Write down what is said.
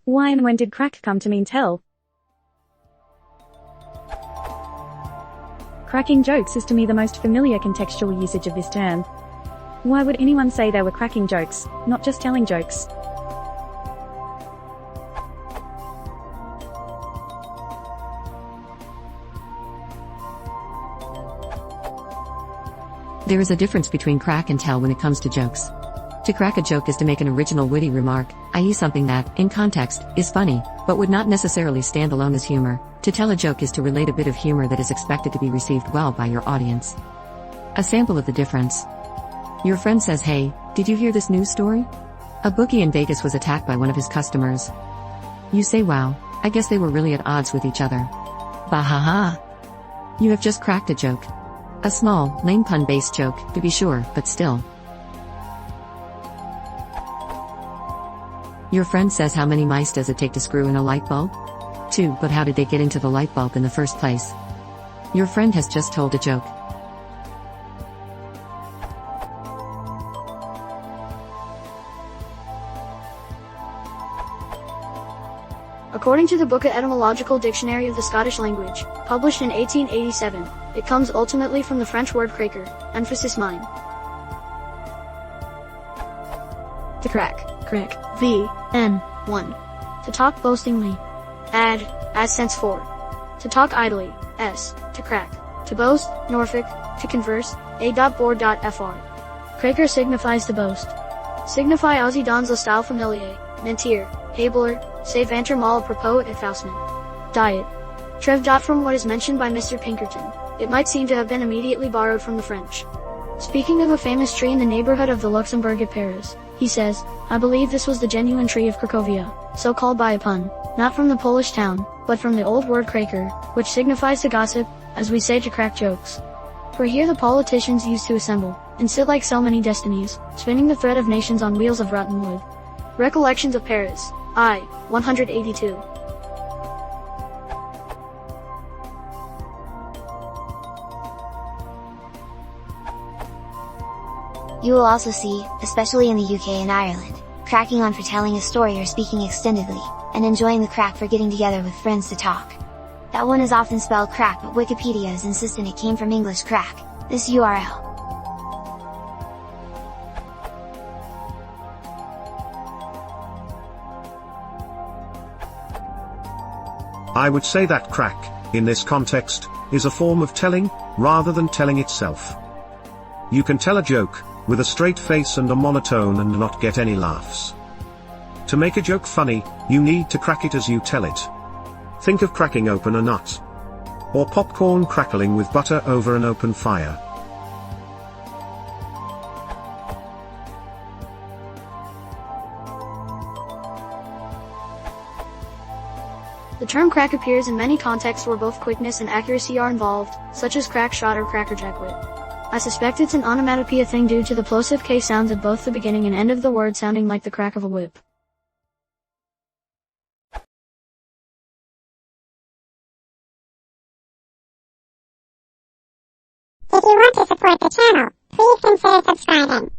Why and when did crack come to mean tell? Cracking jokes is to me the most familiar contextual usage of this term. Why would anyone say they were cracking jokes, not just telling jokes? There is a difference between crack and tell when it comes to jokes. To crack a joke is to make an original witty remark, i.e. something that, in context, is funny, but would not necessarily stand alone as humor. To tell a joke is to relate a bit of humor that is expected to be received well by your audience. A sample of the difference. Your friend says, "Hey, did you hear this news story? A bookie in Vegas was attacked by one of his customers." You say, "Wow, I guess they were really at odds with each other." Bah ha ha. You have just cracked a joke. A small, lame pun-based joke, to be sure, but still. Your friend says, "How many mice does it take to screw in a light bulb?" 2. But how did they get into the light bulb in the first place? Your friend has just told a joke. According to the book A Etymological Dictionary of the Scottish Language, published in 1887, it comes ultimately from the French word craquer, emphasis mine. To crack, crick, v-n-1. To talk boastingly. Add, as sense for. To talk idly, s. To crack. To boast, Norfolk. To converse, a.board.fr. Craquer signifies to boast. Signify Aussie dans le style familier, mentir, habler, say vanter mal à propos et faussement. Diet. Trev. From what is mentioned by Mr. Pinkerton, it might seem to have been immediately borrowed from the French. Speaking of a famous tree in the neighborhood of the Luxembourg at Paris, he says, "I believe this was the genuine tree of Cracovia, so called by a pun, not from the Polish town, but from the old word craquer, which signifies to gossip, as we say to crack jokes. For here the politicians used to assemble, and sit like so many destinies, spinning the thread of nations on wheels of rotten wood." Recollections of Paris, I. 182. You will also see, especially in the UK and Ireland, cracking on for telling a story or speaking extendedly, and enjoying the crack for getting together with friends to talk. That one is often spelled crack, but Wikipedia is insistent it came from English crack. This URL. I would say that crack, in this context, is a form of telling, rather than telling itself. You can tell a joke, with a straight face and a monotone and not get any laughs. To make a joke funny, you need to crack it as you tell it. Think of cracking open a nut. Or popcorn crackling with butter over an open fire. The term crack appears in many contexts where both quickness and accuracy are involved, such as crack shot or crackerjackwit. I suspect it's an onomatopoeia thing due to the plosive K sounds at both the beginning and end of the word sounding like the crack of a whip. If you want to support the channel, please consider subscribing.